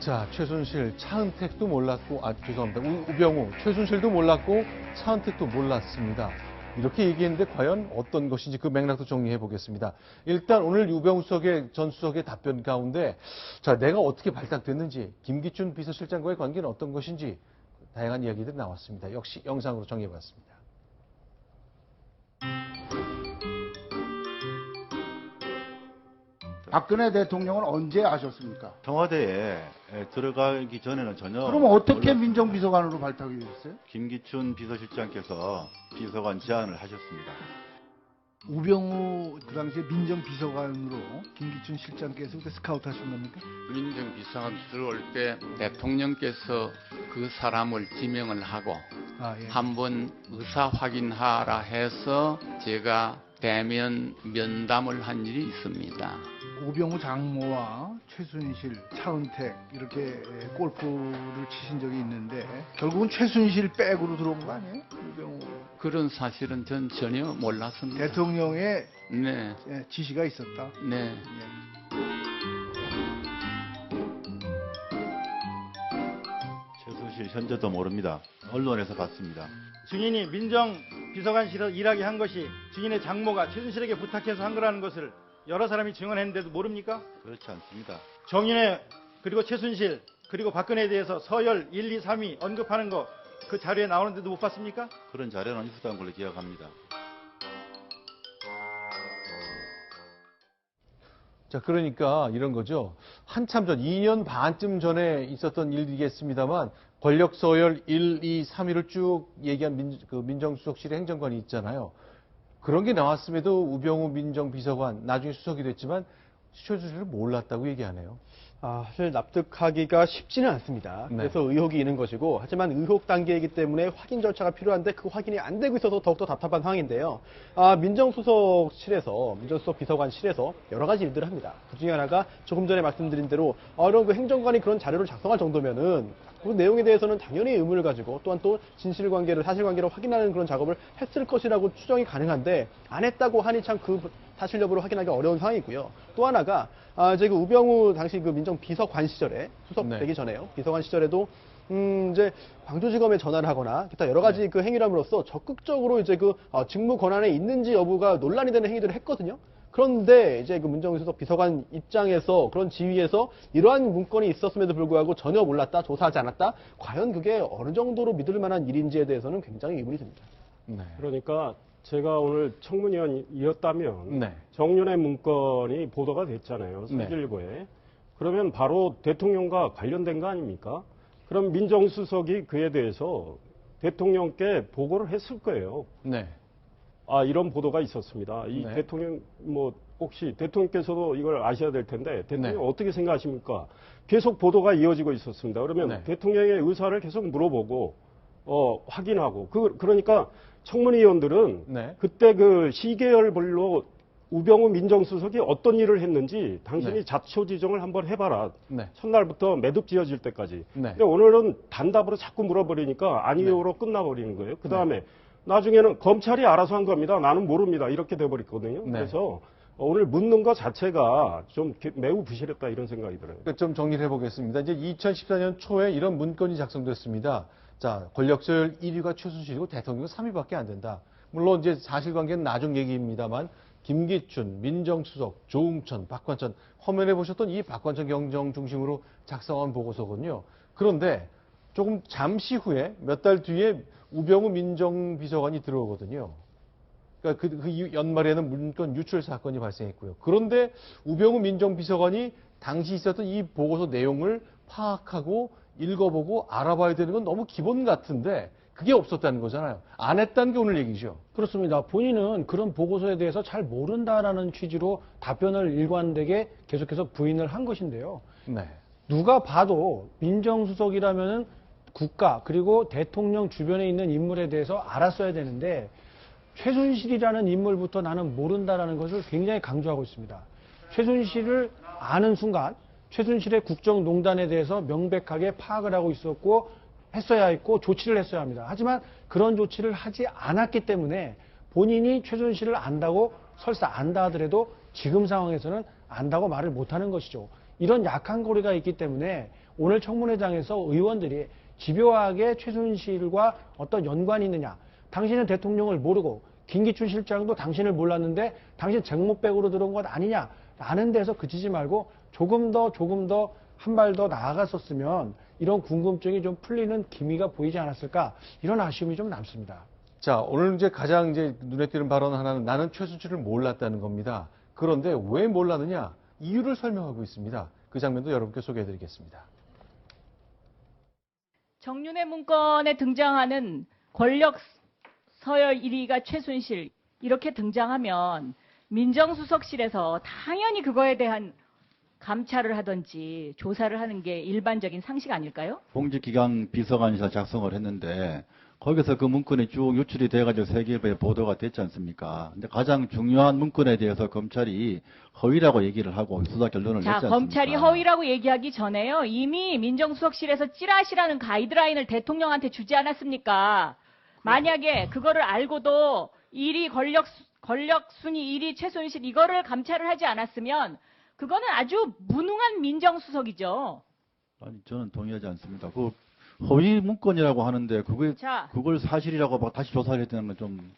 자, 최순실, 차은택도 몰랐고, 죄송합니다. 우병우, 최순실도 몰랐고, 차은택도 몰랐습니다. 이렇게 얘기했는데 과연 어떤 것인지 그 맥락도 정리해 보겠습니다. 일단 오늘 우병우 전 수석의 답변 가운데, 자, 내가 어떻게 발탁됐는지, 김기춘 비서실장과의 관계는 어떤 것인지, 다양한 이야기들이 나왔습니다. 역시 영상으로 정리해 봤습니다. 박근혜 대통령은 언제 아셨습니까? 청와대에 들어가기 전에는 전혀. 그럼 어떻게 민정비서관으로 발탁이 됐어요? 김기춘 비서실장께서 비서관 제안을 하셨습니다. 우병우 그 당시에 민정비서관으로 김기춘 실장께서 스카우트 하신 겁니까? 민정비서관 들어올 때 대통령께서 그 사람을 지명을 하고 예. 한번 의사 확인하라 해서 제가 대면 면담을 한 일이 있습니다. 우병우 장모와 최순실, 차은택 이렇게 골프를 치신 적이 있는데 결국은 최순실 백으로 들어온 거 아니에요? 우병우 그런 사실은 전 전혀 몰랐습니다. 대통령의 네, 지시가 있었다. 네. 최순실 현재도 모릅니다. 언론에서 봤습니다. 증인이 민정비서관실에서 일하게 한 것이 증인의 장모가 최순실에게 부탁해서 한 거라는 것을 여러 사람이 증언했는데도 모릅니까? 그렇지 않습니다. 정인의 그리고 최순실 그리고 박근혜에 대해서 서열 1, 2, 3위 언급하는 거 그 자료에 나오는데도 못 봤습니까? 그런 자료는 있었던 걸로 기억합니다. 자, 그러니까 이런 거죠. 한참 전, 2년 반쯤 전에 있었던 일이겠습니다만, 권력 서열 1, 2, 3위를 쭉 얘기한 민정수석실의 행정관이 있잖아요. 그런 게 나왔음에도 우병우 민정비서관, 나중에 수석이 됐지만, 최순실을 몰랐다고 얘기하네요. 사실 납득하기가 쉽지는 않습니다. 네. 그래서 의혹이 있는 것이고, 하지만 의혹 단계이기 때문에 확인 절차가 필요한데 그 확인이 안 되고 있어서 더욱더 답답한 상황인데요. 민정수석 비서관실에서 여러 가지 일들을 합니다. 그 중에 하나가 조금 전에 말씀드린 대로 이런 그 행정관이 그런 자료를 작성할 정도면은 그 내용에 대해서는 당연히 의문을 가지고 또한 또 사실관계를 확인하는 그런 작업을 했을 것이라고 추정이 가능한데 안 했다고 하니 참 그 사실 여부를 확인하기 어려운 상황이고요. 또 하나가 이제 그 우병우 당시 그 민정비서관 시절에 수석되기 전에요. 비서관 시절에도 이제 광주지검에 전화를 하거나 기타 여러 가지 그 행위람으로써 적극적으로 이제 그 직무 권한에 있는지 여부가 논란이 되는 행위들을 했거든요. 그런데 이제 그 문정수석 비서관 입장에서 그런 지위에서 이러한 문건이 있었음에도 불구하고 전혀 몰랐다, 조사하지 않았다. 과연 그게 어느 정도로 믿을 만한 일인지에 대해서는 굉장히 의문이 듭니다. 네. 그러니까 제가 오늘 청문위원이었다면 네. 정윤의 문건이 보도가 됐잖아요. 서울일보에. 그러면 바로 대통령과 관련된 거 아닙니까? 그럼 민정수석이 그에 대해서 대통령께 보고를 했을 거예요. 네. 이런 보도가 있었습니다. 이 네. 대통령 혹시 대통령께서도 이걸 아셔야 될 텐데 대통령 네. 어떻게 생각하십니까? 계속 보도가 이어지고 있었습니다. 그러면 네. 대통령의 의사를 계속 물어보고 확인하고 그러니까 청문위원들은 네. 그때 그 시계열별로 우병우 민정수석이 어떤 일을 했는지 당신이 네. 자초지정을 한번 해봐라. 네. 첫날부터 매듭 지어질 때까지. 네. 근데 오늘은 단답으로 자꾸 물어버리니까 아니요로 끝나버리는 거예요. 그 다음에 나중에는 검찰이 알아서 한 겁니다. 나는 모릅니다. 이렇게 돼버렸거든요. 네. 그래서 오늘 묻는 것 자체가 좀 매우 부실했다 이런 생각이 들어요. 그러니까 좀 정리를 해보겠습니다. 이제 2014년 초에 이런 문건이 작성됐습니다. 자, 권력서열 1위가 최순실이고 대통령은 3위밖에 안 된다. 물론 이제 사실관계는 나중 얘기입니다만 김기춘, 민정수석, 조응천, 박관천, 화면에 보셨던 이 박관천 경정 중심으로 작성한 보고서거든요. 그런데 조금 잠시 후에 몇 달 뒤에 우병우 민정비서관이 들어오거든요. 그러니까 그 연말에는 문건 유출 사건이 발생했고요. 그런데 우병우 민정비서관이 당시 있었던 이 보고서 내용을 파악하고 읽어보고 알아봐야 되는 건 너무 기본 같은데 그게 없었다는 거잖아요. 안 했다는 게 오늘 얘기죠. 그렇습니다. 본인은 그런 보고서에 대해서 잘 모른다라는 취지로 답변을 일관되게 계속해서 부인을 한 것인데요. 네. 누가 봐도 민정수석이라면은 국가 그리고 대통령 주변에 있는 인물에 대해서 알았어야 되는데 최순실이라는 인물부터 나는 모른다라는 것을 굉장히 강조하고 있습니다. 최순실을 아는 순간 최순실의 국정농단에 대해서 명백하게 파악을 하고 있었고 했어야 했고 조치를 했어야 합니다. 하지만 그런 조치를 하지 않았기 때문에 본인이 최순실을 안다고 설사 안다 하더라도 지금 상황에서는 안다고 말을 못하는 것이죠. 이런 약한 고리가 있기 때문에 오늘 청문회장에서 의원들이 집요하게 최순실과 어떤 연관이 있느냐. 당신은 대통령을 모르고 김기춘 실장도 당신을 몰랐는데 당신 쟁목백으로 들어온 것 아니냐라는 데서 그치지 말고 조금 더 한 발 더 나아갔었으면 이런 궁금증이 좀 풀리는 기미가 보이지 않았을까 이런 아쉬움이 좀 남습니다. 자, 오늘 이제 가장 이제 눈에 띄는 발언 하나는 나는 최순실을 몰랐다는 겁니다. 그런데 왜 몰랐느냐? 이유를 설명하고 있습니다. 그 장면도 여러분께 소개해드리겠습니다. 정윤회 문건에 등장하는 권력 서열 1위가 최순실 이렇게 등장하면 민정수석실에서 당연히 그거에 대한 감찰을 하든지 조사를 하는 게 일반적인 상식 아닐까요? 공직기강 비서관실에서 작성을 했는데 거기서 그 문건이 쭉 유출이 돼가지고 세계일보에 보도가 됐지 않습니까? 근데 가장 중요한 문건에 대해서 검찰이 허위라고 얘기를 하고 수사 결론을 냈지 않습니까? 검찰이 허위라고 얘기하기 전에요. 이미 민정수석실에서 찌라시라는 가이드라인을 대통령한테 주지 않았습니까? 만약에 그거를 알고도 1위 권력 순위 1위 최순실 이거를 감찰을 하지 않았으면 그거는 아주 무능한 민정수석이죠. 아니, 저는 동의하지 않습니다. 그 허위 문건이라고 하는데 그걸 사실이라고 막 다시 조사를 했다는 건 좀.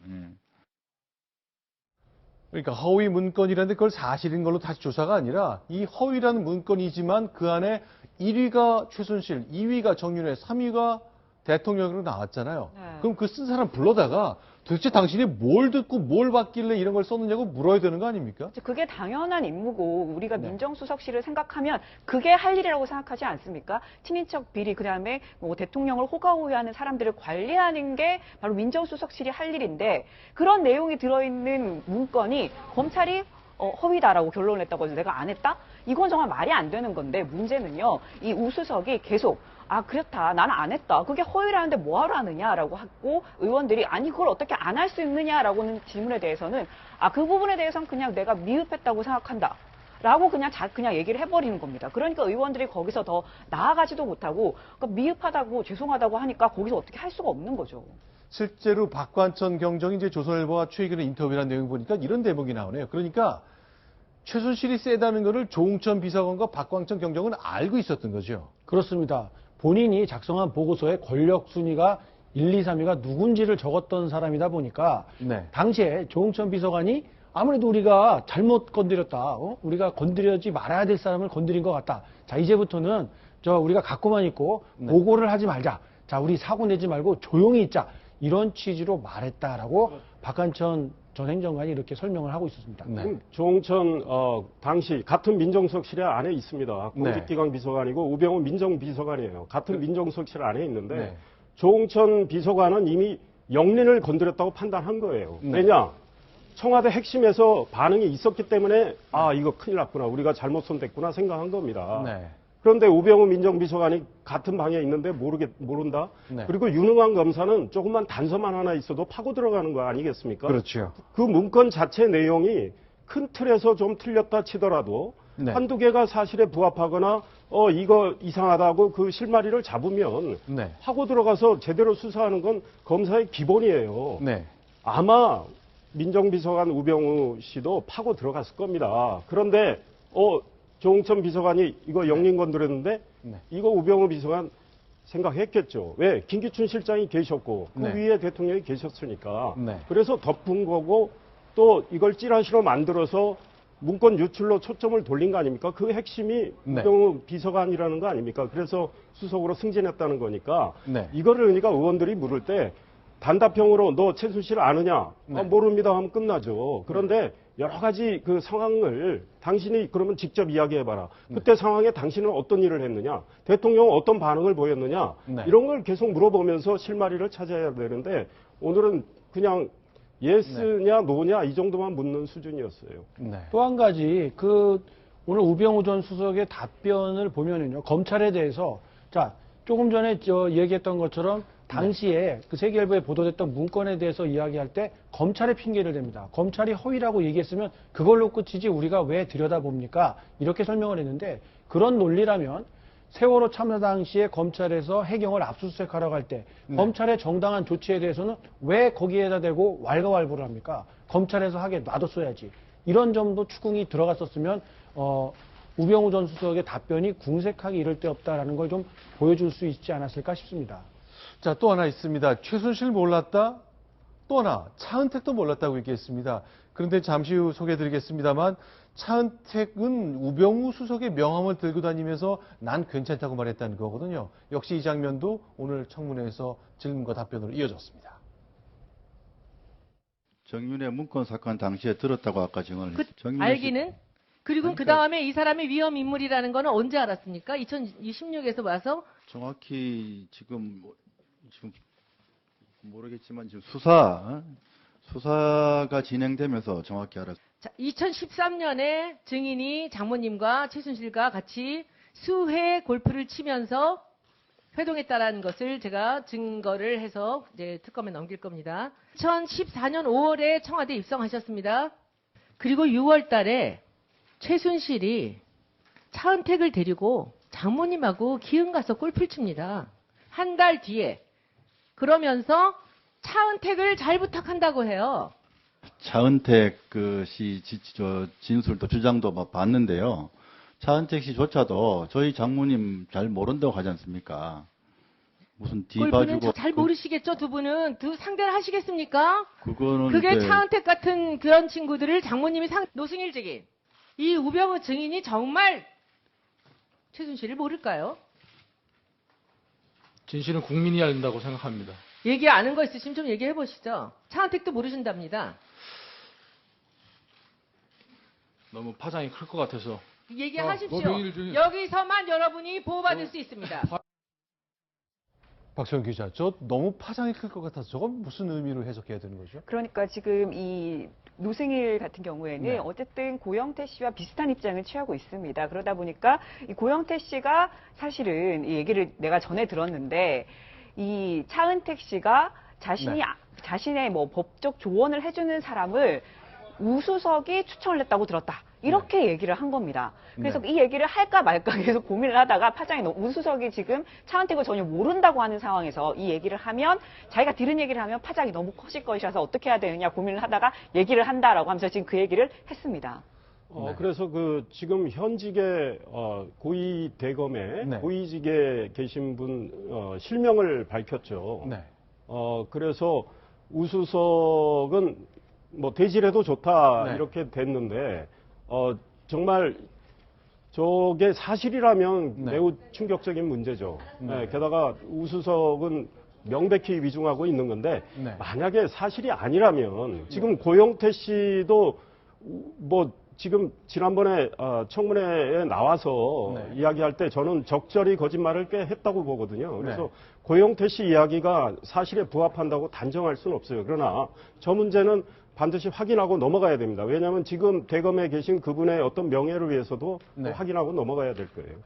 그러니까 허위 문건이라는데 그걸 사실인 걸로 다시 조사가 아니라 이 허위라는 문건이지만 그 안에 1위가 최순실, 2위가 정윤회, 3위가 대통령으로 나왔잖아요. 네. 그럼 그 쓴 사람 불러다가 도대체 당신이 뭘 듣고 뭘 봤길래 이런 걸 썼느냐고 물어야 되는 거 아닙니까? 그게 당연한 임무고 우리가 네. 민정수석실을 생각하면 그게 할 일이라고 생각하지 않습니까? 친인척 비리 그다음에 뭐 대통령을 호가호위하는 사람들을 관리하는 게 바로 민정수석실이 할 일인데 그런 내용이 들어있는 문건이 검찰이 허위다라고 결론을 냈다고 해서 내가 안 했다? 이건 정말 말이 안 되는 건데 문제는요. 이 우수석이 계속 그렇다. 나는 안 했다. 그게 허위라는데 뭐하러 하느냐라고 하고 의원들이 아니 그걸 어떻게 안 할 수 있느냐라고는 질문에 대해서는 그 부분에 대해서는 그냥 내가 미흡했다고 생각한다. 라고 그냥 얘기를 해버리는 겁니다. 그러니까 의원들이 거기서 더 나아가지도 못하고 그러니까 미흡하다고 죄송하다고 하니까 거기서 어떻게 할 수가 없는 거죠. 실제로 박관천 경정이 이제 조선일보와 최근에 인터뷰한 내용 보니까 이런 대목이 나오네요. 그러니까 최순실이 세다는 거를 조응천 비서관과 박광천 경정은 알고 있었던 거죠. 그렇습니다. 본인이 작성한 보고서에 권력 순위가 1, 2, 3위가 누군지를 적었던 사람이다 보니까 네. 당시에 조응천 비서관이 아무래도 우리가 잘못 건드렸다. 우리가 건드리지 말아야 될 사람을 건드린 것 같다. 자, 이제부터는 우리가 갖고만 있고 보고를 하지 말자. 자, 우리 사고 내지 말고 조용히 있자. 이런 취지로 말했다라고 박관천 전 행정관이 이렇게 설명을 하고 있었습니다. 네. 조응천 당시 같은 민정수석실 안에 있습니다. 공직기강 비서관이고 우병우 민정비서관이에요. 같은 민정수석실 안에 있는데 네. 조응천 비서관은 이미 영린을 건드렸다고 판단한 거예요. 네. 왜냐? 청와대 핵심에서 반응이 있었기 때문에 이거 큰일 났구나. 우리가 잘못 손댔구나 생각한 겁니다. 네. 그런데 우병우 민정비서관이 같은 방에 있는데 모른다. 네. 그리고 윤흥환 검사는 조금만 단서만 하나 있어도 파고 들어가는 거 아니겠습니까? 그렇죠. 그 문건 자체 내용이 큰 틀에서 좀 틀렸다 치더라도 네. 한두 개가 사실에 부합하거나 이거 이상하다고 그 실마리를 잡으면 네. 파고 들어가서 제대로 수사하는 건 검사의 기본이에요. 네. 아마 민정비서관 우병우 씨도 파고 들어갔을 겁니다. 그런데 조응천 비서관이 이거 영린 건드렸는데 네. 이거 우병우 비서관 생각했겠죠. 왜? 김기춘 실장이 계셨고 그 네. 위에 대통령이 계셨으니까. 네. 그래서 덮은 거고 또 이걸 찌라시로 만들어서 문건 유출로 초점을 돌린 거 아닙니까? 그 핵심이 네. 우병우 비서관이라는 거 아닙니까? 그래서 수석으로 승진했다는 거니까 네. 이거를 그러니까 의원들이 물을 때 단답형으로 너 최순실 아느냐? 네. 모릅니다 하면 끝나죠. 그런데 여러 가지 그 상황을 당신이 그러면 직접 이야기해봐라. 그때 상황에 당신은 어떤 일을 했느냐? 대통령은 어떤 반응을 보였느냐? 네. 이런 걸 계속 물어보면서 실마리를 찾아야 되는데 오늘은 그냥 예스냐 노냐 이 정도만 묻는 수준이었어요. 네. 또 한 가지 오늘 우병우 전 수석의 답변을 보면은요. 검찰에 대해서 조금 전에 얘기했던 것처럼 당시에 그 세계일보에 보도됐던 문건에 대해서 이야기할 때 검찰의 핑계를 댑니다. 검찰이 허위라고 얘기했으면 그걸로 끝이지 우리가 왜 들여다봅니까? 이렇게 설명을 했는데 그런 논리라면 세월호 참사 당시에 검찰에서 해경을 압수수색하러 갈 때 검찰의 정당한 조치에 대해서는 왜 거기에다 대고 왈가왈부를 합니까? 검찰에서 하게 놔뒀어야지. 이런 점도 추궁이 들어갔었으면 우병우 전 수석의 답변이 궁색하기 이를 데 없다라는 걸 좀 보여줄 수 있지 않았을까 싶습니다. 자, 또 하나 있습니다. 최순실 몰랐다? 또 하나, 차은택도 몰랐다고 얘기했습니다. 그런데 잠시 후 소개해드리겠습니다만 차은택은 우병우 수석의 명함을 들고 다니면서 난 괜찮다고 말했다는 거거든요. 역시 이 장면도 오늘 청문회에서 질문과 답변으로 이어졌습니다. 정윤회 문건 사건 당시에 들었다고 아까 증언을 했죠. 알기는? 그리고 그 다음에 이 사람이 위험 인물이라는 거는 언제 알았습니까? 2016에서 와서? 정확히 지금 모르겠지만 지금 수사가 진행되면서 정확히 알았습니다. 자, 2013년에 증인이 장모님과 최순실과 같이 수회 골프를 치면서 회동했다라는 것을 제가 증거를 해서 이제 특검에 넘길 겁니다. 2014년 5월에 청와대 입성하셨습니다. 그리고 6월 달에 최순실이 차은택을 데리고 장모님하고 기흥 가서 골프를 칩니다. 한 달 뒤에. 그러면서 차은택을 잘 부탁한다고 해요. 차은택 씨 진술도 주장도 봤는데요. 차은택 씨조차도 저희 장모님 잘 모른다고 하지 않습니까? 무슨 뒤 골프는 봐주고 잘 모르시겠죠, 두 분은. 두 상대를 하시겠습니까? 그거는 그게 이제 차은택 같은 그런 친구들을 장모님이 노승일 증인, 이 우병우 증인이 정말 최순실을 모를까요? 진실은 국민이 알야 된다고 생각합니다. 얘기 아는 거 있으시면 좀 얘기해 보시죠. 차은택도 모르신답니다. 너무 파장이 클 것 같아서. 얘기하십시오. 여기서만 여러분이 보호받을 수 있습니다. 박시영 기자, 저 너무 파장이 클 것 같아서 저건 무슨 의미로 해석해야 되는 거죠? 그러니까 지금 이 노승일 같은 경우에는 네. 어쨌든 고영태 씨와 비슷한 입장을 취하고 있습니다. 그러다 보니까 이 고영태 씨가 사실은 이 얘기를 내가 전에 들었는데 이 차은택 씨가 자신의 뭐 법적 조언을 해주는 사람을 우수석이 추천을 했다고 들었다. 이렇게 얘기를 한 겁니다. 그래서 이 얘기를 할까 말까 계속 고민을 하다가 파장이 너무 우수석이 지금 차은택을 전혀 모른다고 하는 상황에서 이 얘기를 하면 자기가 들은 얘기를 하면 파장이 너무 커질 것이라서 어떻게 해야 되느냐 고민을 하다가 얘기를 한다라고 하면서 지금 그 얘기를 했습니다. 그래서 지금 현직의 고위 대검에 고위직에 계신 분 실명을 밝혔죠. 네. 그래서 우수석은 뭐 대질해도 좋다 이렇게 됐는데 정말 저게 사실이라면 매우 충격적인 문제죠. 게다가 우수석은 명백히 위중하고 있는 건데 만약에 사실이 아니라면 지금 고영태 씨도 뭐 지금 지난번에 청문회에 나와서 이야기할 때 저는 적절히 거짓말을 꽤 했다고 보거든요. 그래서 고영태 씨 이야기가 사실에 부합한다고 단정할 수는 없어요. 그러나 저 문제는 반드시 확인하고 넘어가야 됩니다. 왜냐하면 지금 대검에 계신 그분의 어떤 명예를 위해서도 확인하고 넘어가야 될 거예요.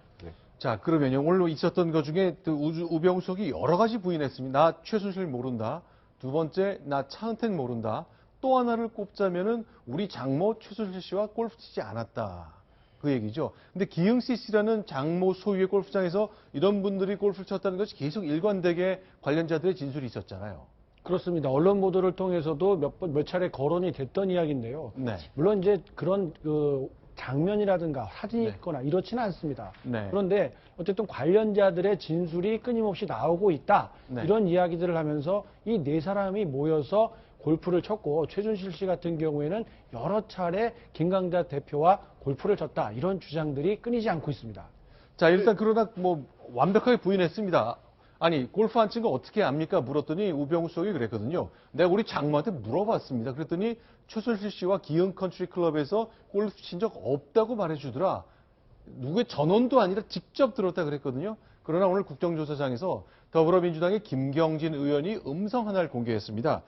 자, 그러면요. 오늘 있었던 것 중에 우병우 수석이 여러 가지 부인했습니다. 나 최순실 모른다. 두 번째, 나 차은택 모른다. 또 하나를 꼽자면은 우리 장모 최순실 씨와 골프 치지 않았다. 그 얘기죠. 근데 기흥 CC라는 장모 소유의 골프장에서 이런 분들이 골프를 쳤다는 것이 계속 일관되게 관련자들의 진술이 있었잖아요. 그렇습니다. 언론 보도를 통해서도 몇 차례 거론이 됐던 이야기인데요. 물론 이제 그런 장면이라든가 사진이 있거나 이렇지는 않습니다. 그런데 어쨌든 관련자들의 진술이 끊임없이 나오고 있다. 이런 이야기들을 하면서 이 네 사람이 모여서 골프를 쳤고 최순실 씨 같은 경우에는 여러 차례 김강자 대표와 골프를 쳤다. 이런 주장들이 끊이지 않고 있습니다. 자, 일단 그러다 뭐 완벽하게 부인했습니다. 아니, 골프 안 친 거 어떻게 압니까? 물었더니 우병우 수석이 그랬거든요. 내가 우리 장모한테 물어봤습니다. 그랬더니 최순실 씨와 기흥 컨트리 클럽에서 골프 친 적 없다고 말해주더라. 누구의 전원도 아니라 직접 들었다 그랬거든요. 그러나 오늘 국정조사장에서 더불어민주당의 김경진 의원이 음성 하나를 공개했습니다.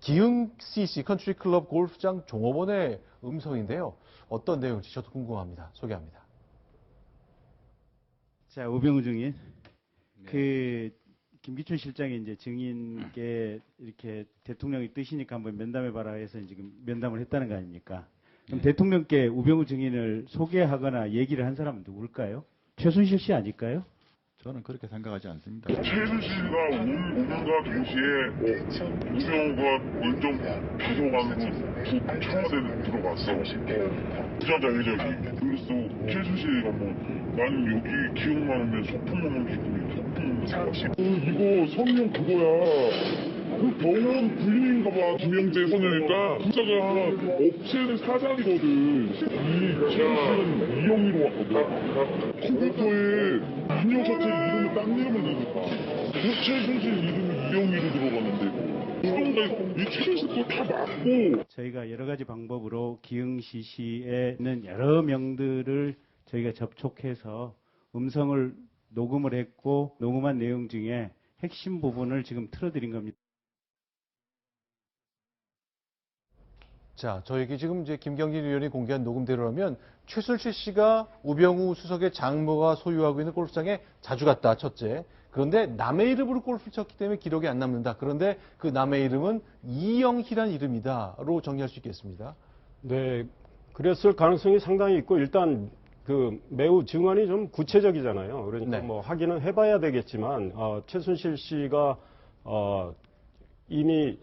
기흥 CC 컨트리 클럽 골프장 종업원의 음성인데요. 어떤 내용인지 저도 궁금합니다. 소개합니다. 자, 우병우 증인. 김기춘 실장이 이제 증인께 이렇게 대통령이 뜻이니까 한번 면담해봐라 해서 지금 면담을 했다는 거 아닙니까? 그럼 대통령께 우병우 증인을 소개하거나 얘기를 한 사람은 누굴까요? 최순실 씨 아닐까요? 저는 그렇게 생각하지 않습니다. 최순실과 오명과 동시에 우병우가 민정 비서관으로 청와대에 들어갔어. 부자자 회장이. 그래서 최순실이가 나는 여기 기억만 하면 소품 먹는 기분이 이거 성명 그거야. 그 병원 부인인가 봐. 김영재 소녀니까 부자가 업체의 사장이거든. 이 최순실은 이영희로 왔거든. 컴퓨터에 인형사태 이름을 딴 이름을 넣으니까 그 최순실 이름이 이영희로 들어갔는데 그런가 이 최순실 거 다 맞고. 저희가 여러 가지 방법으로 기흥시 시에 있는 여러 명들을 저희가 접촉해서 음성을 녹음을 했고 녹음한 내용 중에 핵심 부분을 지금 틀어드린 겁니다. 자, 저에게 지금 이제 김경진 의원이 공개한 녹음대로라면 최순실 씨가 우병우 수석의 장모가 소유하고 있는 골프장에 자주 갔다, 첫째. 그런데 남의 이름으로 골프를 쳤기 때문에 기록이 안 남는다. 그런데 그 남의 이름은 이영희란 이름이다로 정리할 수 있겠습니다. 네, 그랬을 가능성이 상당히 있고 일단 그 매우 증언이 좀 구체적이잖아요. 그러니까 네. 뭐 확인은 해봐야 되겠지만 최순실 씨가 이미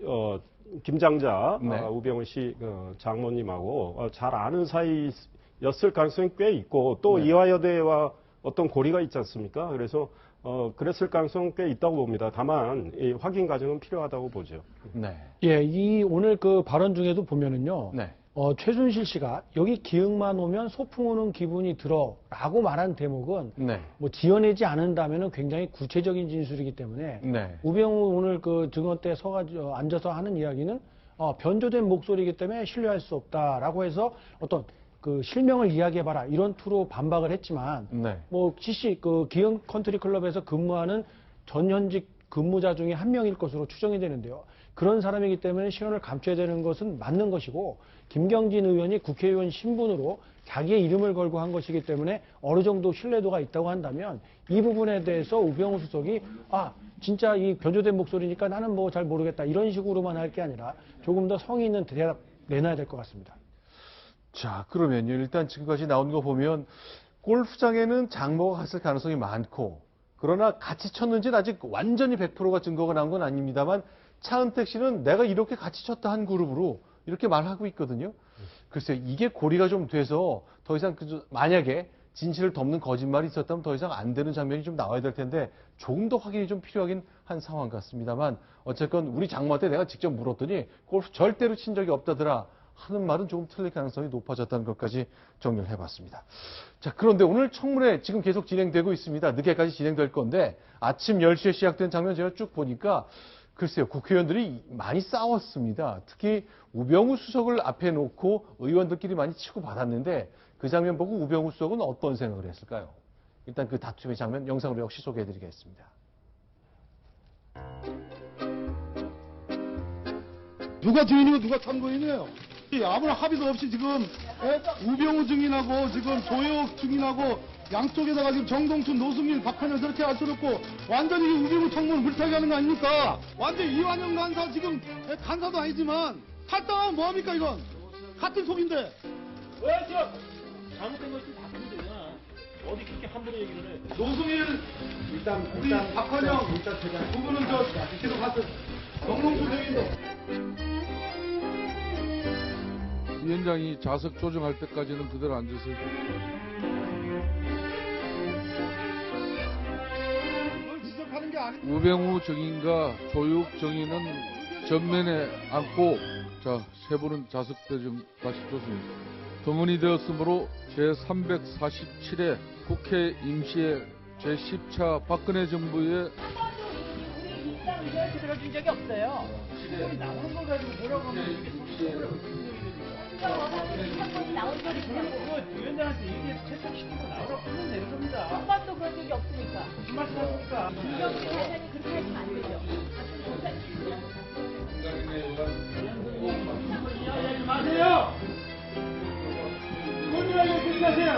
김장자 네. 우병우 씨 장모님하고 잘 아는 사이였을 가능성이 꽤 있고 또 네. 이화여대와 어떤 고리가 있지 않습니까? 그래서 그랬을 가능성은 꽤 있다고 봅니다. 다만 이 확인 과정은 필요하다고 보죠. 네. 예, 이 오늘 그 발언 중에도 보면은요. 네. 최순실 씨가 여기 기흥만 오면 소풍 오는 기분이 들어라고 말한 대목은 네. 뭐 지어내지 않는다면은 굉장히 구체적인 진술이기 때문에 네. 우병우 오늘 그 증언대에 앉아서 하는 이야기는 변조된 목소리이기 때문에 신뢰할 수 없다라고 해서 어떤 그 실명을 이야기해봐라 이런 투로 반박을 했지만 네. 뭐 CC 그 기흥 컨트리 클럽에서 근무하는 전현직 근무자 중에 한 명일 것으로 추정이 되는데요. 그런 사람이기 때문에 신원을 감춰야 되는 것은 맞는 것이고 김경진 의원이 국회의원 신분으로 자기의 이름을 걸고 한 것이기 때문에 어느 정도 신뢰도가 있다고 한다면 이 부분에 대해서 우병우 수석이 진짜 이 변조된 목소리니까 나는 뭐 잘 모르겠다 이런 식으로만 할 게 아니라 조금 더 성의 있는 대답 내놔야 될 것 같습니다. 자, 그러면요. 일단 지금까지 나온 거 보면 골프장에는 장모가 갔을 가능성이 많고 그러나 같이 쳤는지는 아직 완전히 100%가 증거가 나온 건 아닙니다만 차은택 씨는 내가 이렇게 같이 쳤다 한 그룹으로 이렇게 말하고 있거든요. 글쎄요, 이게 고리가 좀 돼서 더 이상 만약에 진실을 덮는 거짓말이 있었다면 더 이상 안 되는 장면이 좀 나와야 될 텐데 조금 더 확인이 좀 필요하긴 한 상황 같습니다만 어쨌건 우리 장모한테 내가 직접 물었더니 골프 절대로 친 적이 없다더라 하는 말은 조금 틀릴 가능성이 높아졌다는 것까지 정리를 해봤습니다. 자, 그런데 오늘 청문회 지금 계속 진행되고 있습니다. 늦게까지 진행될 건데 아침 10시에 시작된 장면 제가 쭉 보니까 글쎄요, 국회의원들이 많이 싸웠습니다. 특히 우병우 수석을 앞에 놓고 의원들끼리 많이 치고받았는데 그 장면 보고 우병우 수석은 어떤 생각을 했을까요? 일단 그 다툼의 장면 영상으로 역시 소개해드리겠습니다. 누가 주인이고 누가 참고인이에요? 아무런 합의도 없이 지금 우병우 증인하고 지금 조혁 증인하고 양쪽에다가 지금 정동춘, 노승일, 박한영 그렇게 할 수는 없고 완전히 우병우 청문을 물타기 하는 거 아닙니까? 완전 이완영 간사 지금 간사도 아니지만 탈당하면 뭐합니까 이건? 같은 속인데. 왜 지금 잘못된 거 있으면 바꾸면 되잖아. 어디 그렇게 함부로 얘기를 해. 노승일 우리 박한영 두 분은 계속 같은 정동춘 증인도. 위원장이 좌석 조정할 때까지는 그대로 앉으세요. 우병우 정인과 조육 정인은 전면에 앉고 세 분은 좌석대 좀 다시 뒀습니다. 동원이 되었으므로 제347회 국회 임시회 제10차 박근혜 정부의 들어준 적이 없어요. 나오는 걸 가지고 뭐라고 하면 이게 한번이 나온 소리 그냥 위원장한테 얘기해서 채택시키고 나오라고 하면 되는 겁니다. 한 번도 그런 적이 없으니까. 무슨 말씀 하십니까? 김경진 회장님 그렇게 하시면 안 되죠. 이야기하지 마세요. 본인에게 그렇게 하세요.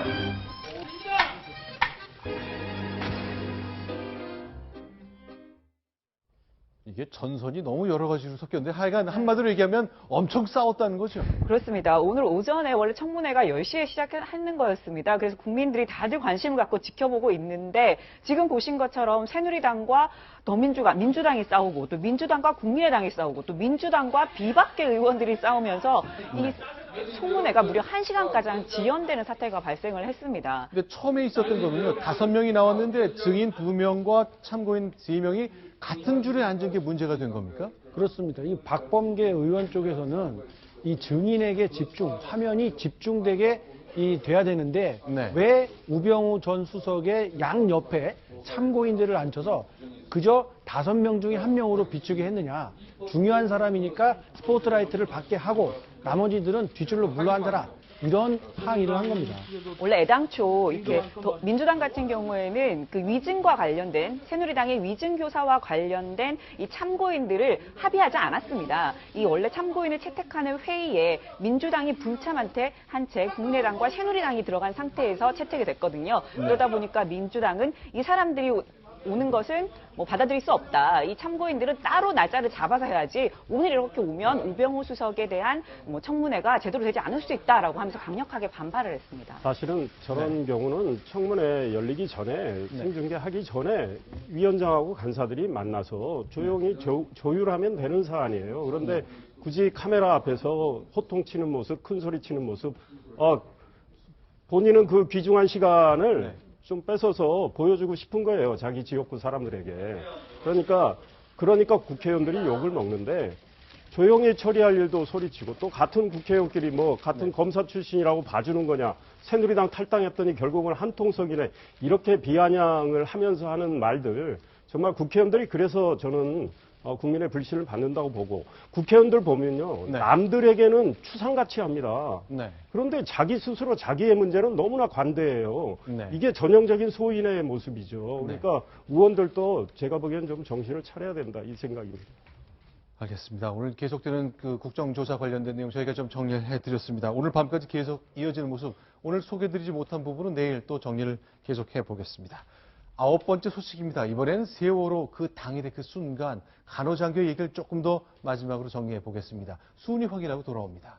이게 전선이 너무 여러 가지로 섞였는데 하여간 한마디로 얘기하면 엄청 싸웠다는 거죠. 그렇습니다. 오늘 오전에 원래 청문회가 10시에 시작하는 거였습니다. 그래서 국민들이 다들 관심을 갖고 지켜보고 있는데 지금 보신 것처럼 새누리당과 더민주당, 민주당이 싸우고 또 민주당과 국민의당이 싸우고 또 민주당과 비박계 의원들이 싸우면서 이 청문회가 무려 1시간가량 지연되는 사태가 발생을 했습니다. 근데 처음에 있었던 거는요. 5명이 나왔는데 증인 2명과 참고인 3명이 같은 줄에 앉은 게 문제가 된 겁니까? 그렇습니다. 이 박범계 의원 쪽에서는 이 증인에게 화면이 집중되게 돼야 되는데 네. 왜 우병우 전 수석의 양 옆에 참고인들을 앉혀서 그저 5명 중에 1명으로 비추게 했느냐. 중요한 사람이니까 스포트라이트를 받게 하고 나머지들은 뒷줄로 물러앉아라. 이런 항의를 한 겁니다. 원래 애당초 이렇게 민주당 같은 경우에는 그 위증과 관련된 새누리당의 위증 교사와 관련된 이 참고인들을 합의하지 않았습니다. 이 원래 참고인을 채택하는 회의에 민주당이 불참한테 한 채 국민의당과 새누리당이 들어간 상태에서 채택이 됐거든요. 그러다 보니까 민주당은 이 사람들이 오는 것은 뭐 받아들일 수 없다. 이 참고인들은 따로 날짜를 잡아서 해야지 오늘 이렇게 오면 우병우 수석에 대한 뭐 청문회가 제대로 되지 않을 수 있다라고 하면서 강력하게 반발을 했습니다. 사실은 저런 경우는 청문회 열리기 전에 생중계하기 전에 위원장하고 간사들이 만나서 조용히 조율하면 되는 사안이에요. 그런데 굳이 카메라 앞에서 호통치는 모습, 큰 소리 치는 모습, 본인은 그 귀중한 시간을 좀 뺏어서 보여주고 싶은 거예요. 자기 지역구 사람들에게. 그러니까 국회의원들이 욕을 먹는데 조용히 처리할 일도 소리치고 또 같은 국회의원끼리 뭐 같은 검사 출신이라고 봐주는 거냐. 새누리당 탈당했더니 결국은 한통속이네. 이렇게 비아냥을 하면서 하는 말들. 정말 국회의원들이 그래서 저는 국민의 불신을 받는다고 보고 국회의원들 보면요. 남들에게는 추상같이 합니다. 그런데 자기 스스로 자기의 문제는 너무나 관대해요. 이게 전형적인 소인의 모습이죠. 그러니까 의원들도 제가 보기엔 좀 정신을 차려야 된다 이 생각입니다. 알겠습니다. 오늘 계속되는 그 국정조사 관련된 내용 저희가 좀 정리를 해드렸습니다. 오늘 밤까지 계속 이어지는 모습, 오늘 소개드리지 못한 부분은 내일 또 정리를 계속해 보겠습니다. 9번째 소식입니다. 이번에는 세월호 그 당일의 그 순간 간호장교 얘기를 조금 더 마지막으로 정리해 보겠습니다. 순위 확인하고 돌아옵니다.